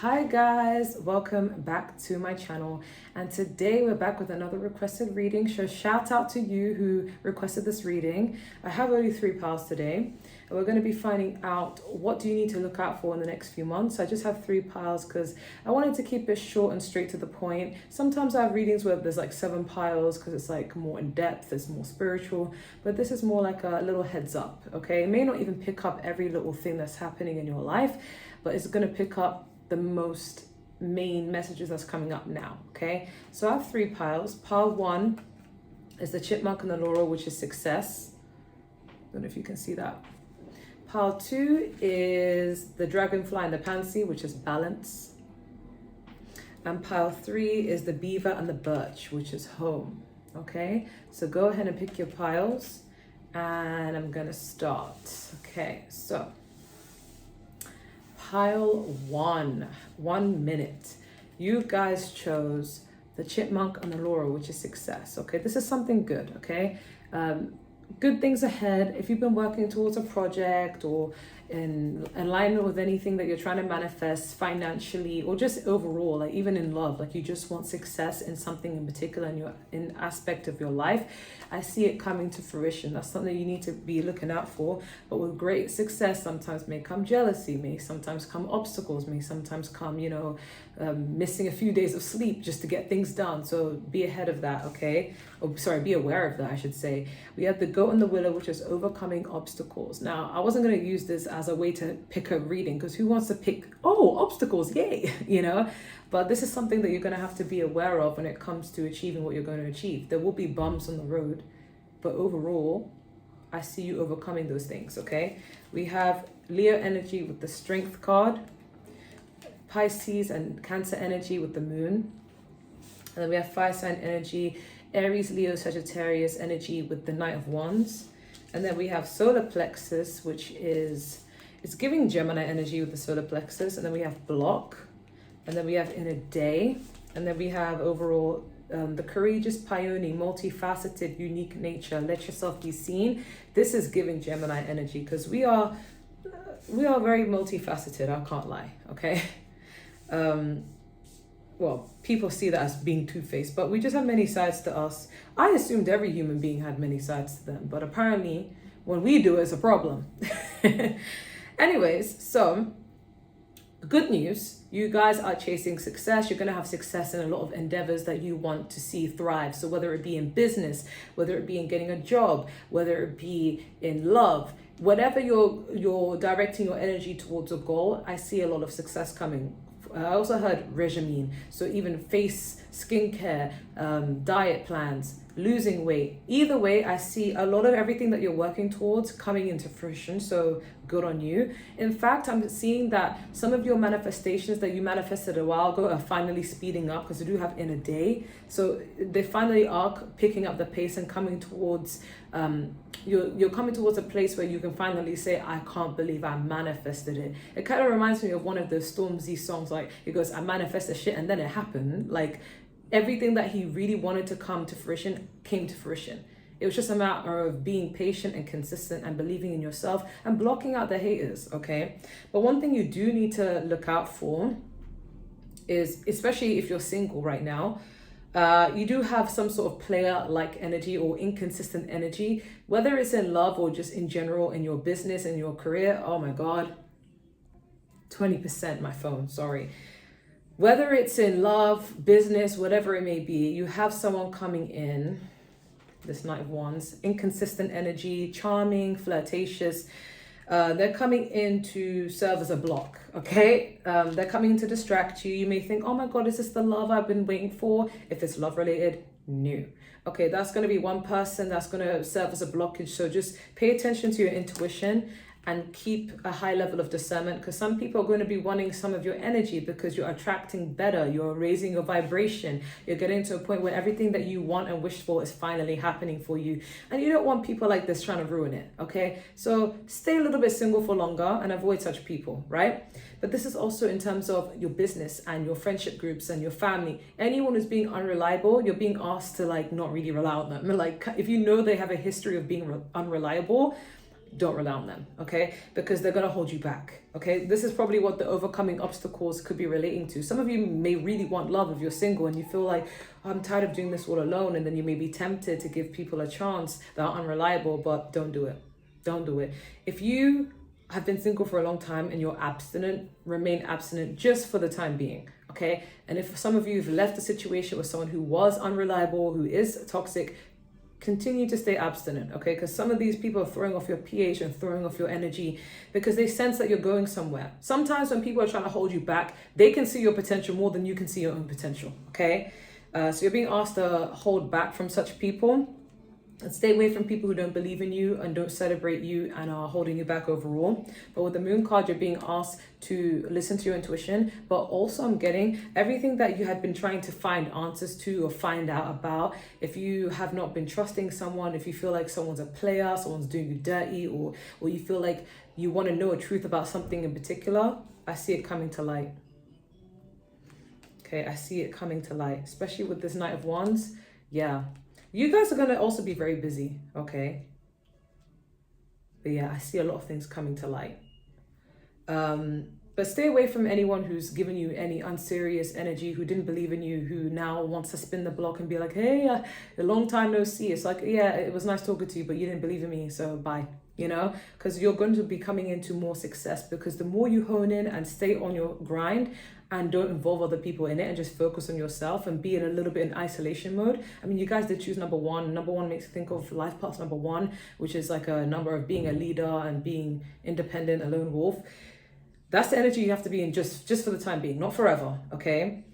Hi guys, welcome back to my channel, and today we're back with another requested reading. So shout out to you who requested this reading. I have only 3 piles today, and we're going to be finding out what do you need to look out for in the next few months. I just have 3 piles because I wanted to keep it short and straight to the point. Sometimes I have readings where there's like 7 piles because it's like more in depth, it's more spiritual, but this is more like a little heads up. Okay, it may not even pick up every little thing that's happening in your life, but it's going to pick up the most main messages that's coming up now. Okay, so I have 3 piles. Pile 1 is the chipmunk and the laurel, which is success. I don't know if you can see that. Pile 2 is the dragonfly and the pansy, which is balance. And pile 3 is the beaver and the birch, which is home. Okay, so go ahead and pick your piles, and I'm gonna start. Okay, so pile 1, 1 minute. You guys chose the chipmunk and the laurel, which is success. Okay, this is something good. Okay, good things ahead. If you've been working towards a project or in alignment with anything that you're trying to manifest financially or just overall, like even in love, like you just want success in something in particular in your aspect of your life, I see it coming to fruition. That's something you need to be looking out for. But with great success, sometimes may come jealousy, may sometimes come obstacles, may sometimes come, missing a few days of sleep just to get things done. So be ahead of that, okay? Oh, sorry, be aware of that, I should say. We have the goat and the willow, which is overcoming obstacles. Now, I wasn't going to use this as a way to pick a reading because who wants to pick, oh, obstacles, yay, But this is something that you're going to have to be aware of when it comes to achieving what you're going to achieve. There will be bumps on the road, but overall, I see you overcoming those things, okay? We have Leo energy with the strength card, Pisces and Cancer energy with the moon. And then we have fire sign energy, Aries, Leo, Sagittarius energy with the Knight of Wands. And then we have solar plexus, which is, it's giving Gemini energy with the solar plexus. And then we have block. And then we have in a day. And then we have overall the courageous, pioneer, multifaceted, unique nature. Let yourself be seen. This is giving Gemini energy because we are very multifaceted. I can't lie. Okay. Well, people see that as being two-faced, but we just have many sides to us. I assumed every human being had many sides to them, but apparently when we do, it's a problem. Anyways, so good news, you guys are chasing success. You're going to have success in a lot of endeavors that you want to see thrive. So whether it be in business, whether it be in getting a job, whether it be in love, whatever you're directing your energy towards a goal, I see a lot of success coming. I also heard regimen, so even face, skincare, diet plans, losing weight. Either way, I see a lot of everything that you're working towards coming into fruition, so good on you. In fact, I'm seeing that some of your manifestations that you manifested a while ago are finally speeding up because you do have in a day. So they finally are picking up the pace and coming towards, you're coming towards a place where you can finally say, I can't believe I manifested it. It kind of reminds me of one of the Stormzy songs, like it goes, I manifested shit and then it happened. Like everything that he really wanted to come to fruition came to fruition. It was just a matter of being patient and consistent and believing in yourself and blocking out the haters, okay? But one thing you do need to look out for is, especially if you're single right now, you do have some sort of player-like energy or inconsistent energy, whether it's in love or just in general in your business and your career. Oh my God, 20% my phone, sorry. Whether it's in love, business, whatever it may be, you have someone coming in, this Knight of Wands, inconsistent energy, charming, flirtatious. They're coming in to serve as a block, okay? They're coming in to distract you. You may think, oh my God, is this the love I've been waiting for? If it's love related, no. Okay, that's going to be one person that's going to serve as a blockage. So just pay attention to your intuition and keep a high level of discernment, because some people are going to be wanting some of your energy because you're attracting better, you're raising your vibration, you're getting to a point where everything that you want and wish for is finally happening for you, and you don't want people like this trying to ruin it, okay? So stay a little bit single for longer and avoid such people, right? But this is also in terms of your business and your friendship groups and your family. Anyone who's being unreliable, you're being asked to like not really rely on them. Like if you know they have a history of being unreliable, don't rely on them, okay? Because they're going to hold you back, okay? This is probably what the overcoming obstacles could be relating to. Some of you may really want love if you're single and you feel like, oh, I'm tired of doing this all alone. And then you may be tempted to give people a chance that are unreliable, but don't do it. Don't do it. If you have been single for a long time and you're abstinent, remain abstinent just for the time being, okay? And if some of you have left a situation with someone who was unreliable, who is toxic, continue to stay abstinent, okay? Because some of these people are throwing off your pH and throwing off your energy because they sense that you're going somewhere. Sometimes when people are trying to hold you back, they can see your potential more than you can see your own potential, okay? So you're being asked to hold back from such people and stay away from people who don't believe in you and don't celebrate you and are holding you back overall. But with the moon card, you're being asked to listen to your intuition, but also I'm getting everything that you had been trying to find answers to or find out about. If you have not been trusting someone, if you feel like someone's a player, someone's doing you dirty, or you feel like you want to know a truth about something in particular, I see it coming to light. Okay, I see it coming to light, especially with this Knight of Wands. Yeah. You guys are going to also be very busy, okay? But yeah, I see a lot of things coming to light. But stay away from anyone who's given you any unserious energy, who didn't believe in you, who now wants to spin the block and be like, hey, a long time no see. It's like, yeah, it was nice talking to you, but you didn't believe in me, so bye. You know, because you're going to be coming into more success, because the more you hone in and stay on your grind and don't involve other people in it and just focus on yourself and be in a little bit in isolation mode. I mean, you guys did choose number one. Number one makes you think of life path number one, which is like a number of being a leader and being independent, a lone wolf. That's the energy you have to be in just for the time being, not forever, okay?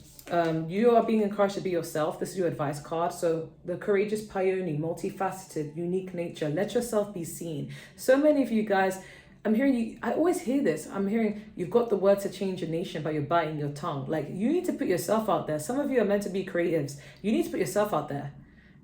You are being encouraged to be yourself. This is your advice card. So the courageous Peony, multifaceted, unique nature. Let yourself be seen. So many of you guys, I'm hearing you, I always hear this. I'm hearing you've got the word to change a nation, but you're biting your tongue. Like, you need to put yourself out there. Some of you are meant to be creatives. You need to put yourself out there.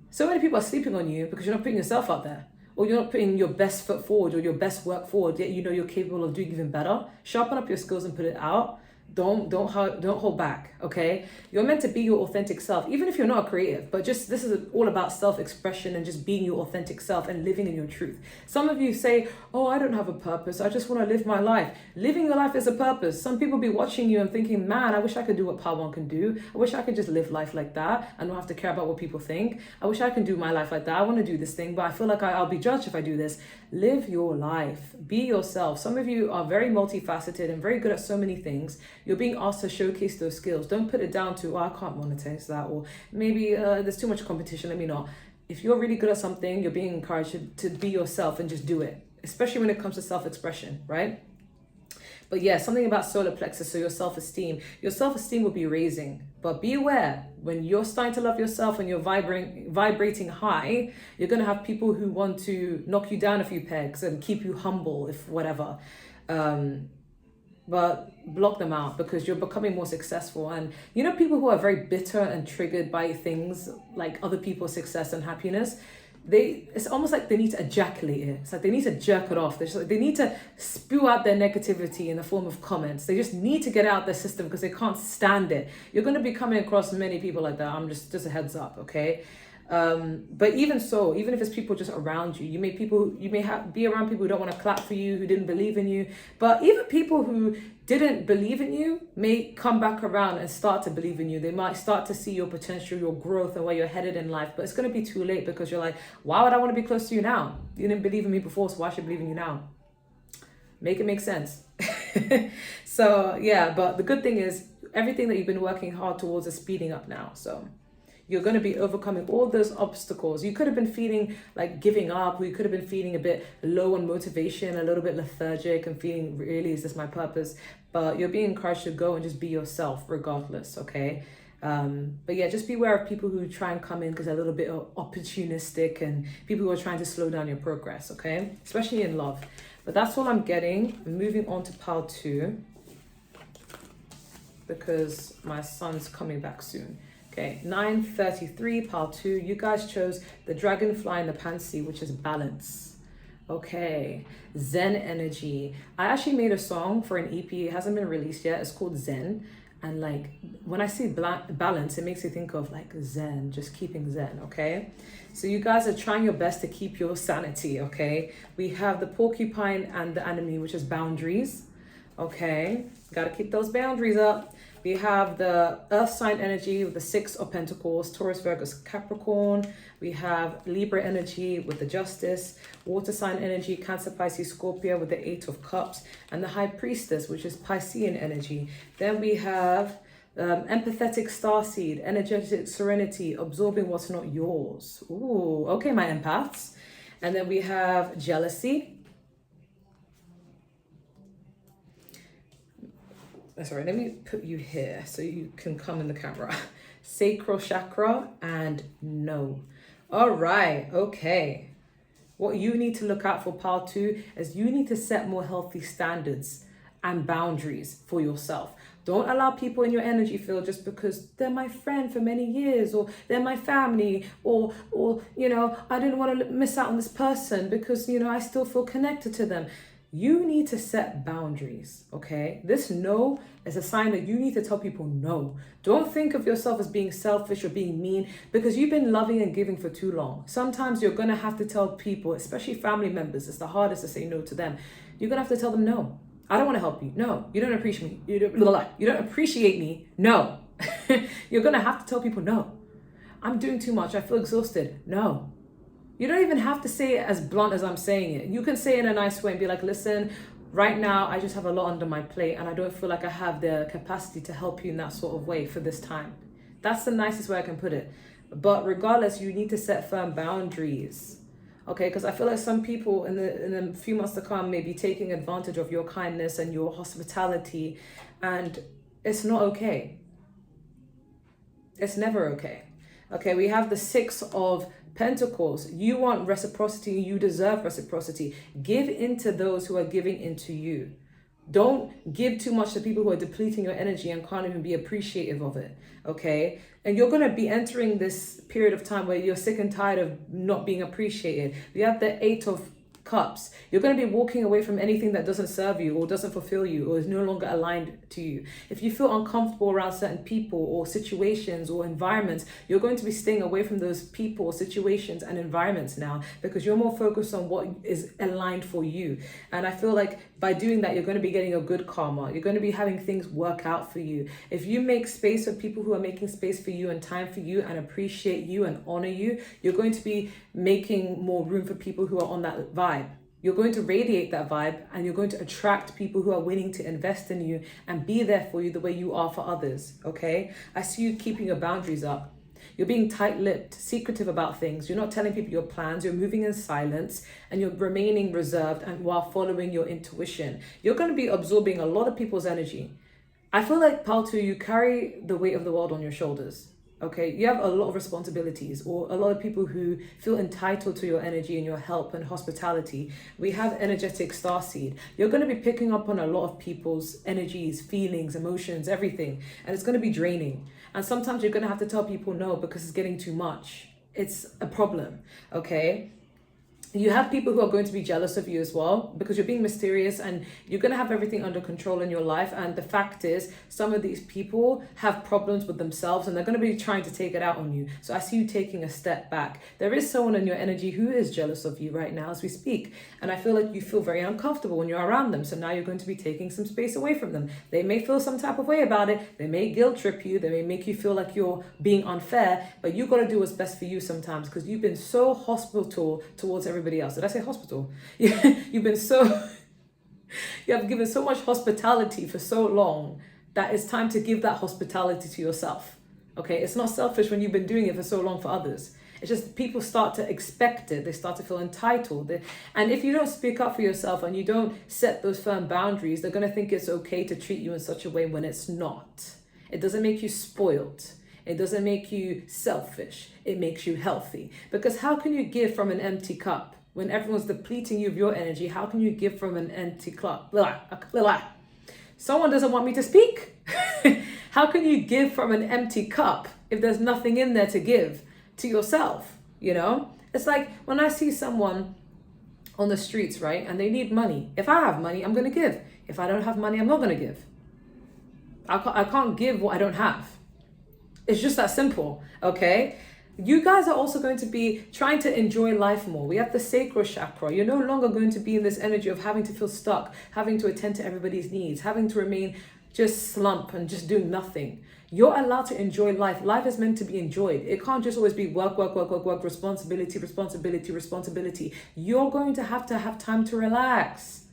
So many people are sleeping on you because you're not putting yourself out there. Or you're not putting your best foot forward or your best work forward, yet you know you're capable of doing even better. Sharpen up your skills and put it out. Don't hold back, okay? You're meant to be your authentic self, even if you're not a creative, but just this is all about self-expression and just being your authentic self and living in your truth. Some of you say, oh, I don't have a purpose. I just want to live my life. Living your life is a purpose. Some people be watching you and thinking, man, I wish I could do what Pawan can do. I wish I could just live life like that and not have to care about what people think. I wish I could do my life like that. I want to do this thing, but I feel like I'll be judged if I do this. Live your life. Be yourself. Some of you are very multifaceted and very good at so many things. You're being asked to showcase those skills. Don't put it down to, oh, I can't monetize that, or maybe there's too much competition, let me not. If you're really good at something, you're being encouraged to be yourself and just do it, especially when it comes to self-expression, right? But yeah, something about solar plexus, so your self-esteem. Your self-esteem will be raising, but be aware, when you're starting to love yourself and you're vibrating high, you're going to have people who want to knock you down a few pegs and keep you humble, if whatever. But block them out, because you're becoming more successful. And you know, people who are very bitter and triggered by things like other people's success and happiness, it's almost like they need to ejaculate it. It's like they need to jerk it off. They need to spew out their negativity in the form of comments. They just need to get out their system because they can't stand it. You're going to be coming across many people like that. I'm just a heads up, okay? But even so, even if it's people just around you, you may be around people who don't want to clap for you, who didn't believe in you. But even people who didn't believe in you may come back around and start to believe in you. They might start to see your potential, your growth, and where you're headed in life. But it's going to be too late, because you're like, why would I want to be close to you now? You didn't believe in me before, so why should I believe in you now? Make it make sense. So yeah, but the good thing is everything that you've been working hard towards is speeding up now. So you're going to be overcoming all those obstacles. You could have been feeling like giving up, or you could have been feeling a bit low on motivation, a little bit lethargic, and feeling, really, is this my purpose? But you're being encouraged to go and just be yourself regardless, okay? But yeah, just beware of people who try and come in because they're a little bit opportunistic, and people who are trying to slow down your progress, okay? Especially in love. But that's all I'm getting. I'm moving on to pile 2, because my son's coming back soon. Okay, 933, pile 2. You guys chose the dragonfly and the pansy, which is balance. Okay, Zen energy. I actually made a song for an EP. It hasn't been released yet. It's called Zen. And like when I see balance, it makes me think of like Zen, just keeping Zen, okay? So you guys are trying your best to keep your sanity, okay? We have the porcupine and the enemy, which is boundaries, okay? Got to keep those boundaries up. We have the earth sign energy with the 6 of Pentacles, Taurus, Virgo, Capricorn. We have Libra energy with the Justice, water sign energy, Cancer, Pisces, Scorpio with the 8 of Cups, and the High Priestess, which is Piscean energy. Then we have empathetic starseed, energetic serenity, absorbing what's not yours. Ooh, okay, my empaths. And then we have jealousy. Sorry, let me put you here so you can come in the camera. Sacral chakra and no. All right, okay. What you need to look out for, pile 2, is you need to set more healthy standards and boundaries for yourself. Don't allow people in your energy field just because they're my friend for many years, or they're my family, or you know, I didn't want to miss out on this person because, you know, I still feel connected to them. You need to set boundaries, okay? This no is a sign that you need to tell people no. Don't think of yourself as being selfish or being mean because you've been loving and giving for too long. Sometimes you're going to have to tell people, especially family members, it's the hardest to say no to them. You're going to have to tell them no. I don't want to help you. No, you don't appreciate me. You don't appreciate me. No. You're going to have to tell people no. I'm doing too much. I feel exhausted. No. You don't even have to say it as blunt as I'm saying it. You can say it in a nice way and be like, listen, right now I just have a lot under my plate and I don't feel like I have the capacity to help you in that sort of way for this time. That's the nicest way I can put it. But regardless, you need to set firm boundaries. Okay, because I feel like some people in the few months to come may be taking advantage of your kindness and your hospitality, and it's not okay. It's never okay. Okay, we have the 6 of Pentacles. You want reciprocity, you deserve reciprocity. Give into those who are giving into you. Don't give too much to people who are depleting your energy and can't even be appreciative of it, okay? And you're going to be entering this period of time where you're sick and tired of not being appreciated. We have the 8 of Cups. You're going to be walking away from anything that doesn't serve you or doesn't fulfill you or is no longer aligned to you. If you feel uncomfortable around certain people or situations or environments, you're going to be staying away from those people, situations and environments now because you're more focused on what is aligned for you. And I feel like by doing that, you're going to be getting a good karma. You're going to be having things work out for you. If you make space for people who are making space for you and time for you and appreciate you and honor you, you're going to be making more room for people who are on that vibe. You're going to radiate that vibe and you're going to attract people who are willing to invest in you and be there for you the way you are for others, okay? I see you keeping your boundaries up. You're being tight-lipped, secretive about things. You're not telling people your plans. You're moving in silence and you're remaining reserved and while following your intuition. You're going to be absorbing a lot of people's energy. I feel like, Paltu, you carry the weight of the world on your shoulders. Okay, you have a lot of responsibilities, or a lot of people who feel entitled to your energy and your help and hospitality. We have energetic starseed. You're going to be picking up on a lot of people's energies, feelings, emotions, everything, and it's going to be draining. And sometimes you're going to have to tell people no because it's getting too much. It's a problem, okay? You have people who are going to be jealous of you as well because you're being mysterious and you're going to have everything under control in your life. And the fact is, some of these people have problems with themselves and they're going to be trying to take it out on you. So I see you taking a step back. There is someone in your energy who is jealous of you right now as we speak. And I feel like you feel very uncomfortable when you're around them. So now you're going to be taking some space away from them. They may feel some type of way about it. They may guilt trip you. They may make you feel like you're being unfair. But you got to do what's best for you sometimes because you've been so hospitable towards everybody else. Did I say hospital? You've been so, you have given so much hospitality for so long that it's time to give that hospitality to yourself. Okay, it's not selfish when you've been doing it for so long for others. It's just people start to expect it. They start to feel entitled. And if you don't speak up for yourself and you don't set those firm boundaries, they're going to think it's okay to treat you in such a way when it's not. It doesn't make you spoiled. It doesn't make you selfish. It makes you healthy. Because how can you give from an empty cup? When everyone's depleting you of your energy, how can you give from an empty cup? Someone doesn't want me to speak. How can you give from an empty cup if there's nothing in there to give to yourself? You know, it's like when I see someone on the streets, right? And they need money. If I have money, I'm going to give. If I don't have money, I'm not going to give. I can't give what I don't have. It's just that simple, okay? You guys are also going to be trying to enjoy life more. We have the sacral chakra. You're no longer going to be in this energy of having to feel stuck, having to attend to everybody's needs, having to remain just slump and just doing nothing. You're allowed to enjoy life. Life is meant to be enjoyed. It can't just always be work, work, work, work, work, responsibility, responsibility, responsibility. You're going to have time to relax,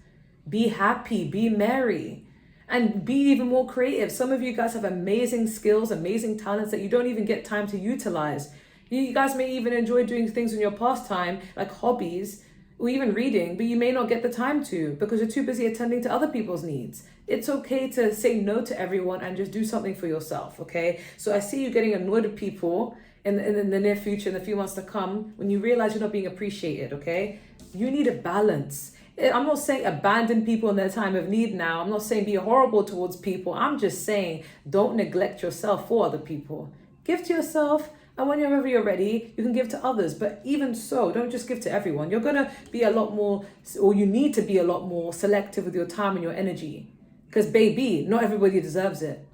be happy, be merry, and be even more creative. Some of you guys have amazing skills, amazing talents that you don't even get time to utilize. You guys may even enjoy doing things in your pastime, like hobbies, or even reading, but you may not get the time to because you're too busy attending to other people's needs. It's okay to say no to everyone and just do something for yourself, okay? So I see you getting annoyed at people in the near future, in the few months to come, when you realize you're not being appreciated, okay? You need a balance. I'm not saying abandon people in their time of need now. I'm not saying be horrible towards people. I'm just saying don't neglect yourself for other people. Give to yourself, and whenever you're ready, you can give to others. But even so, don't just give to everyone. You're going to be a lot more, or you need to be a lot more selective with your time and your energy. Because baby, not everybody deserves it.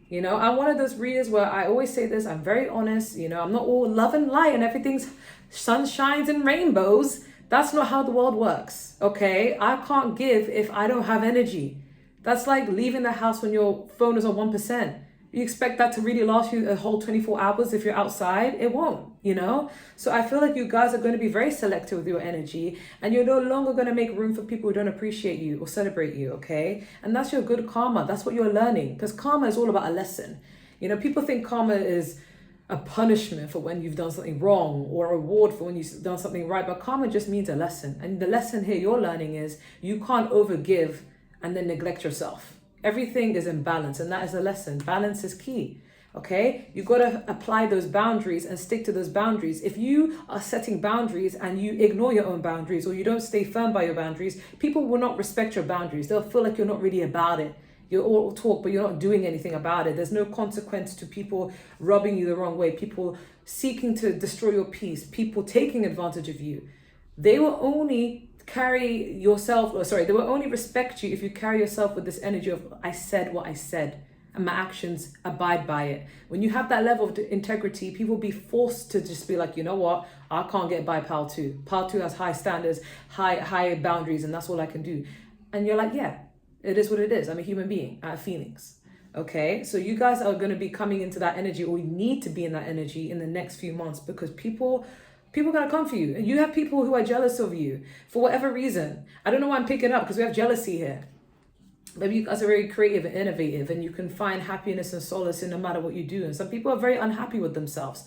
You know, I'm one of those readers where I always say this, I'm very honest. You know, I'm not all love and light and everything's sunshines and rainbows. That's not how the world works, okay? I can't give if I don't have energy. That's like leaving the house when your phone is on 1%. You expect that to really last you a whole 24 hours if you're outside? It won't, you know? So I feel like you guys are going to be very selective with your energy, and you're no longer going to make room for people who don't appreciate you or celebrate you, okay? And that's your good karma. That's what you're learning, because karma is all about a lesson. You know, people think karma is a punishment for when you've done something wrong or a reward for when you've done something right, but karma just means a lesson. And the lesson here you're learning is you can't overgive and then neglect yourself. Everything is in balance, and that is a lesson. Balance is key, okay? You got to apply those boundaries and stick to those boundaries. If you are setting boundaries and you ignore your own boundaries, or you don't stay firm by your boundaries, people will not respect your boundaries. They'll feel like you're not really about it. You're all talk, but you're not doing anything about it. There's no consequence to people rubbing you the wrong way, people seeking to destroy your peace, people taking advantage of you. They will only they will only respect you if you carry yourself with this energy of I said what I said and my actions abide by it. When you have that level of integrity, people will be forced to just be like, you know what, I can't get by Pal 2. Pal 2 has high standards, high boundaries, and that's all I can do. And you're like, yeah, it is what it is. I'm a human being. I have feelings. Okay, so you guys are going to be coming into that energy, or you need to be in that energy in the next few months, because people are going to come for you. And you have people who are jealous of you for whatever reason. I don't know why I'm picking up, because we have jealousy here. Maybe you guys are very creative and innovative, and you can find happiness and solace in no matter what you do. And some people are very unhappy with themselves.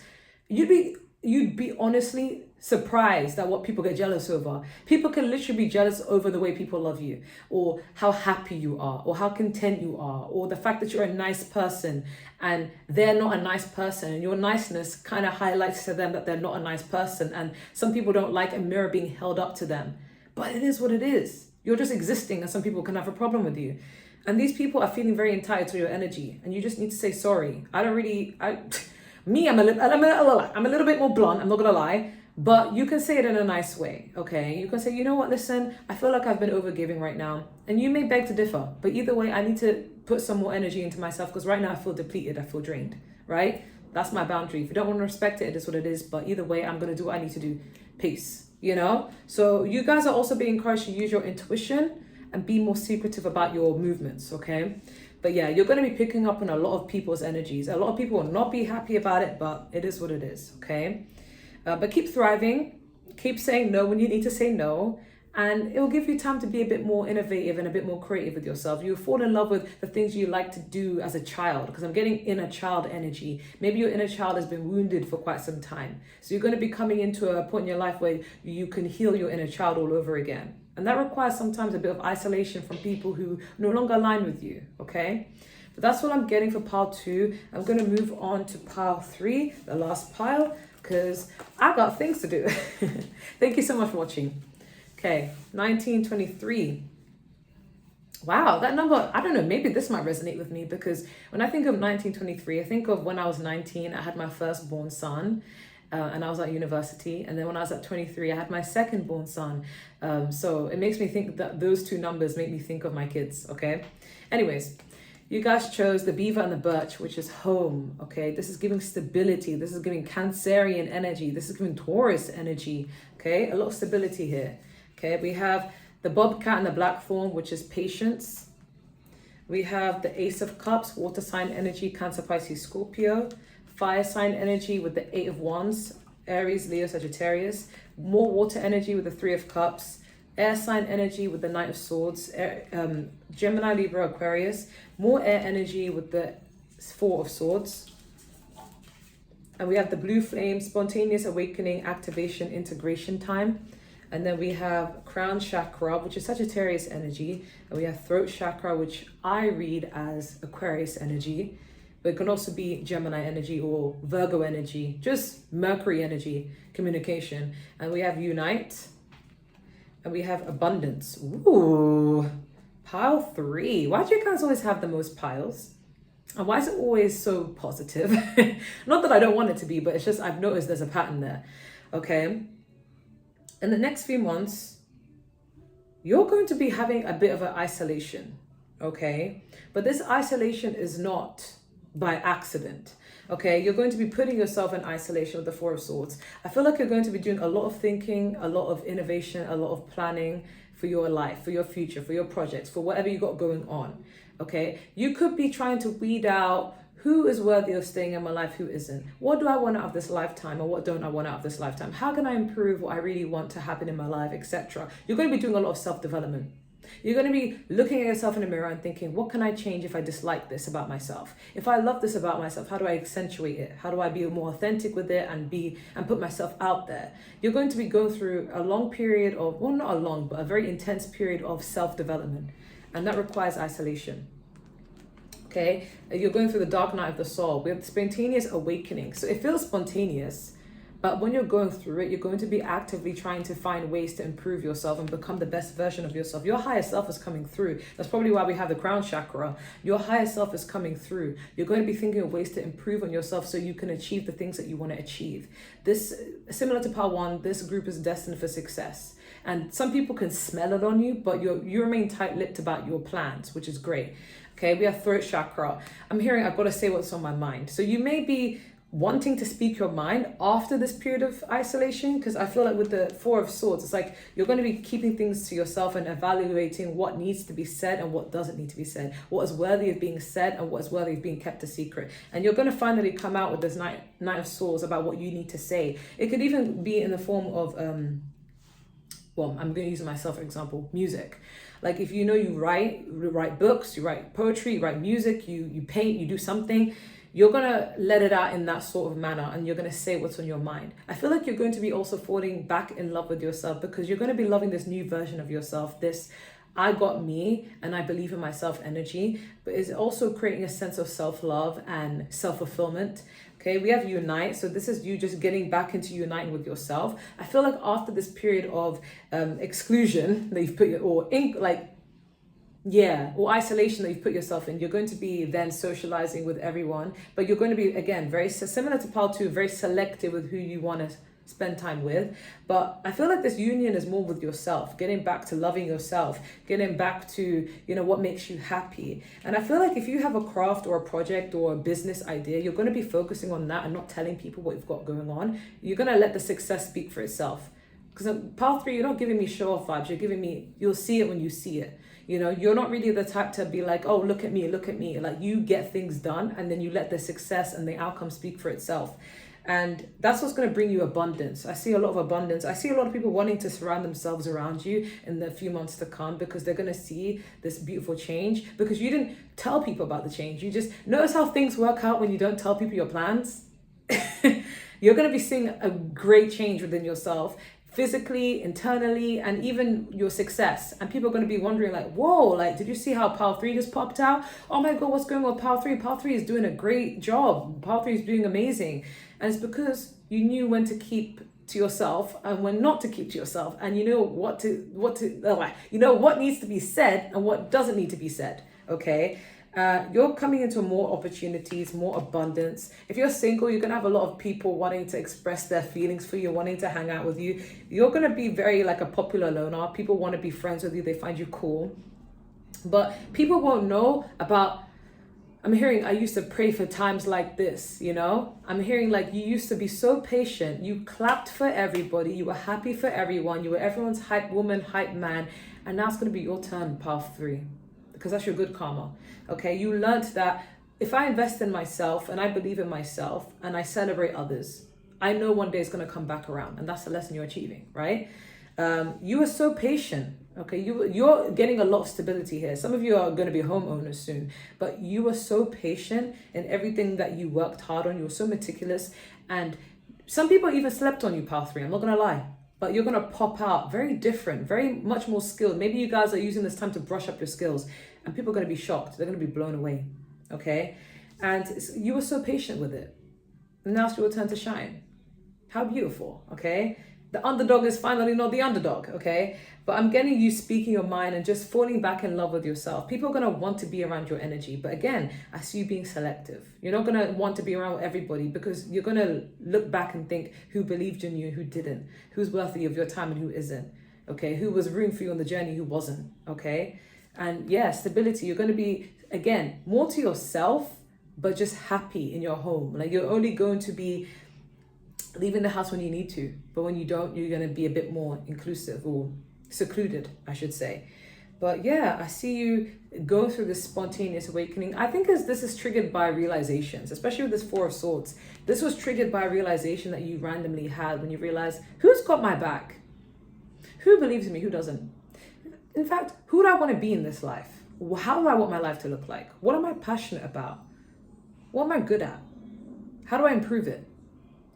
You'd be honestly surprised at what people get jealous over. People can literally be jealous over the way people love you, or how happy you are, or how content you are, or the fact that you're a nice person and they're not a nice person, and your niceness kind of highlights to them that they're not a nice person. And some people don't like a mirror being held up to them, but it is what it is. You're just existing, and some people can have a problem with you. And these people are feeling very entitled to your energy, and you just need to say sorry. I'm a little bit more blunt, I'm not gonna lie, but you can say it in a nice way, okay? You can say, you know what, listen, I feel like I've been overgiving right now. And you may beg to differ, but either way, I need to put some more energy into myself, because right now I feel depleted, I feel drained, right? That's my boundary. If you don't want to respect it, it is what it is, but either way, I'm gonna do what I need to do. Peace, you know? So you guys are also being encouraged to use your intuition and be more secretive about your movements, okay? But yeah, you're going to be picking up on a lot of people's energies. A lot of people will not be happy about it, but it is what it is, okay? But keep thriving. Keep saying no when you need to say no. And it will give you time to be a bit more innovative and a bit more creative with yourself. You'll fall in love with the things you like to do as a child, because I'm getting inner child energy. Maybe your inner child has been wounded for quite some time. So you're going to be coming into a point in your life where you can heal your inner child all over again. And that requires sometimes a bit of isolation from people who no longer align with you, okay? But that's what I'm getting for pile 2. I'm going to move on to pile 3, the last pile, because I got things to do. Thank you so much for watching. Okay, 1923. Wow, that number, I don't know, maybe this might resonate with me, because when I think of 1923, I think of when I was 19, I had my firstborn son. And I was at university, and then when I was at 23, I had my second born son. So it makes me think that those two numbers make me think of my kids, okay? Anyways, You guys chose the beaver and the birch, which is home, okay? This is giving stability. This is giving Cancerian energy. This is giving Taurus energy, okay? A lot of stability here, okay? We have the bobcat and the blackthorn, which is patience. We have the Ace of Cups, water sign energy, Cancer, Pisces, Scorpio. Fire sign energy with the Eight of Wands, Aries, Leo, Sagittarius. More water energy with the Three of Cups. Air sign energy with the Knight of Swords, Gemini, Libra, Aquarius. More air energy with the Four of Swords. And we have the blue flame, spontaneous awakening, activation, integration time. And then we have crown chakra, which is Sagittarius energy. And we have throat chakra, which I read as Aquarius energy. But it can also be Gemini energy or Virgo energy, just Mercury energy, communication. And we have unite. And we have abundance. Ooh, pile 3. Why do you guys always have the most piles? And why is it always so positive? Not that I don't want it to be, but it's just I've noticed there's a pattern there. Okay. In the next few months, you're going to be having a bit of an isolation. Okay. But this isolation is not by accident. Okay, you're going to be putting yourself in isolation with the Four of Swords. I feel like you're going to be doing a lot of thinking, a lot of innovation, a lot of planning for your life, for your future, for your projects, for whatever you got going on. Okay, you could be trying to weed out who is worthy of staying in my life, who isn't. What do I want out of this lifetime, or what don't I want out of this lifetime? How can I improve what I really want to happen in my life, etc. You're going to be doing a lot of self-development. You're going to be looking at yourself in the mirror and thinking, what can I change if I dislike this about myself? If I love this about myself, how do I accentuate it? How do I be more authentic with it and put myself out there? You're going to be going through a long period of, well, not a long, but a very intense period of self-development. And that requires isolation. Okay? You're going through the dark night of the soul. We have spontaneous awakening. So it feels spontaneous. But when you're going through it, you're going to be actively trying to find ways to improve yourself and become the best version of yourself. Your higher self is coming through. That's probably why we have the crown chakra. Your higher self is coming through. You're going to be thinking of ways to improve on yourself so you can achieve the things that you want to achieve. This, similar to part 1, this group is destined for success. And some people can smell it on you, but you remain tight-lipped about your plans, which is great. Okay, we have throat chakra. I'm hearing I've got to say what's on my mind. So you may be wanting to speak your mind after this period of isolation, because I feel like with the Four of Swords, it's like you're going to be keeping things to yourself and evaluating what needs to be said and what doesn't need to be said, what is worthy of being said and what is worthy of being kept a secret. And you're going to finally come out with this Knight of Swords about what you need to say. It could even be in the form of well, I'm going to use myself for example, music. Like if you know you write books, you write poetry, you write music, you paint, you do something, you're going to let it out in that sort of manner and you're going to say what's on your mind. I feel like you're going to be also falling back in love with yourself because you're going to be loving this new version of yourself, this I got me and I believe in myself energy, but it's also creating a sense of self-love and self-fulfillment. Okay, we have unite. So this is you just getting back into uniting with yourself. I feel like after this period of exclusion that you've put or isolation that you've put yourself in, you're going to be then socializing with everyone, but you're going to be, again, very similar to part 2, very selective with who you want to spend time with. But I feel like this union is more with yourself, getting back to loving yourself, getting back to, what makes you happy. And I feel like if you have a craft or a project or a business idea, you're going to be focusing on that and not telling people what you've got going on. You're going to let the success speak for itself. Because part 3, you're not giving me show off vibes. You'll see it when you see it. You're not really the type to be like, oh, look at me. Like you get things done and then you let the success and the outcome speak for itself. And that's what's going to bring you abundance. I see a lot of abundance. I see a lot of people wanting to surround themselves around you in the few months to come because they're going to see this beautiful change because you didn't tell people about the change. You just notice how things work out when you don't tell people your plans. You're going to be seeing a great change within yourself, physically, internally, and even your success. And people are going to be wondering like, whoa, like, did you see how Pile 3 just popped out? Oh my God, what's going on with Pile 3? Pile 3 is doing a great job. Pile 3 is doing amazing. And it's because you knew when to keep to yourself and when not to keep to yourself. And you know what needs to be said and what doesn't need to be said. Okay. You're coming into more opportunities, more abundance. If you're single, you're going to have a lot of people wanting to express their feelings for you, wanting to hang out with you. You're going to be very like a popular loner. People want to be friends with you. They find you cool. But people won't know about I'm hearing I used to pray for times like this, you know? I'm hearing like you used to be so patient. You clapped for everybody. You were happy for everyone. You were everyone's hype woman, hype man. And now it's going to be your turn, path 3. Because that's your good karma. Okay? You learned that if I invest in myself and I believe in myself and I celebrate others, I know one day it's going to come back around. And that's the lesson you're achieving, right? You were so patient. Okay, you're getting a lot of stability here. Some of you are going to be homeowners soon, but you were so patient in everything that you worked hard on. You were so meticulous, and some people even slept on you, path 3. I'm not going to lie, but you're going to pop out very different, very much more skilled. Maybe you guys are using this time to brush up your skills, and people are going to be shocked. They're going to be blown away. Okay, and you were so patient with it. And now it's your turn to shine. How beautiful. Okay. The underdog is finally not the underdog, okay? But I'm getting you speaking your mind and just falling back in love with yourself. People are going to want to be around your energy. But again, I see you being selective. You're not going to want to be around everybody because you're going to look back and think who believed in you and who didn't. Who's worthy of your time and who isn't, okay? Who was rooting for you on the journey, who wasn't, okay? And yeah, stability. You're going to be, again, more to yourself, but just happy in your home. Like you're only going to be leaving the house when you need to, but when you don't, you're going to be a bit more inclusive or secluded, I should say. But yeah, I see you go through this spontaneous awakening. I think as this is triggered by realizations, especially with this 4 of Swords. This was triggered by a realization that you randomly had when you realized, who's got my back? Who believes in me? Who doesn't? In fact, who do I want to be in this life? How do I want my life to look like? What am I passionate about? What am I good at? How do I improve it?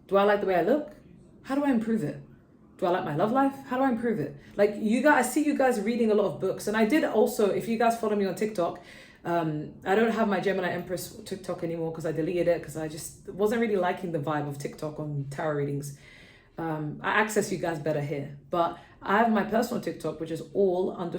Do I like the way I look? How do I improve it? Do I like my love life? How do I improve it? Like you guys, I see you guys reading a lot of books. And I did also, if you guys follow me on TikTok, I don't have my Gemini Empress TikTok anymore because I deleted it because I just wasn't really liking the vibe of TikTok on tarot readings. I access you guys better here. But I have my personal TikTok, which is all_that_ish_.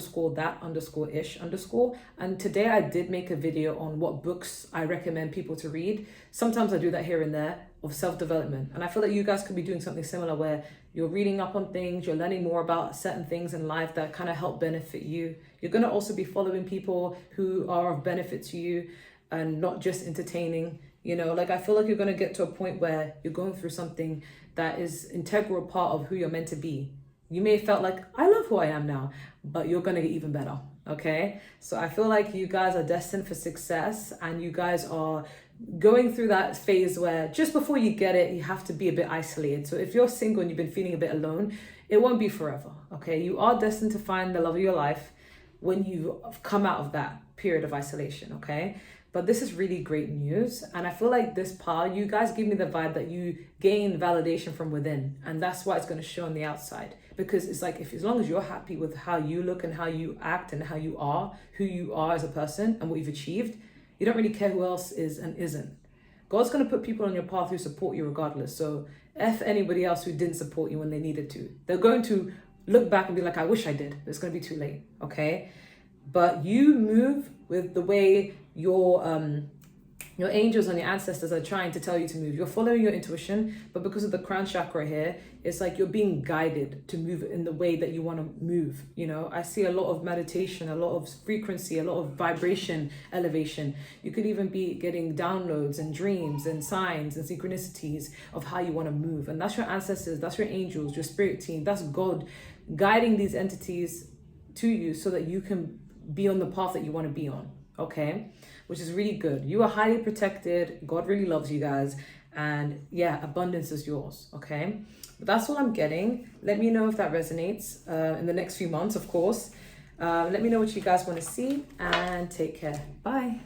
And today I did make a video on what books I recommend people to read. Sometimes I do that here and there of self-development. And I feel like you guys could be doing something similar where you're reading up on things, you're learning more about certain things in life that kind of help benefit you. You're going to also be following people who are of benefit to you and not just entertaining. You know, like I feel like you're going to get to a point where you're going through something that is integral part of who you're meant to be. You may have felt like, I love who I am now, but you're going to get even better, okay? So I feel like you guys are destined for success and you guys are going through that phase where just before you get it, you have to be a bit isolated. So if you're single and you've been feeling a bit alone, it won't be forever, okay? You are destined to find the love of your life when you come out of that period of isolation, okay? But this is really great news. And I feel like this part, you guys give me the vibe that you gain validation from within. And that's why it's going to show on the outside. Because it's like, if as long as you're happy with how you look and how you act and how you are, who you are as a person and what you've achieved, you don't really care who else is and isn't. God's going to put people on your path who support you regardless. So F anybody else who didn't support you when they needed to. They're going to look back and be like, I wish I did. It's going to be too late, okay? But you move with the way your angels and your ancestors are trying to tell you to move. You're following your intuition, but because of the crown chakra here, it's like you're being guided to move in the way that you want to move. You know, I see a lot of meditation, a lot of frequency, a lot of vibration elevation. You could even be getting downloads and dreams and signs and synchronicities of how you want to move. And that's your ancestors, that's your angels, your spirit team, that's God guiding these entities to you so that you can be on the path that you want to be on, okay? Which is really good. You are highly protected. God really loves you guys. And yeah, abundance is yours, okay? But that's all I'm getting. Let me know if that resonates in the next few months, of course. Let me know what you guys want to see and take care. Bye.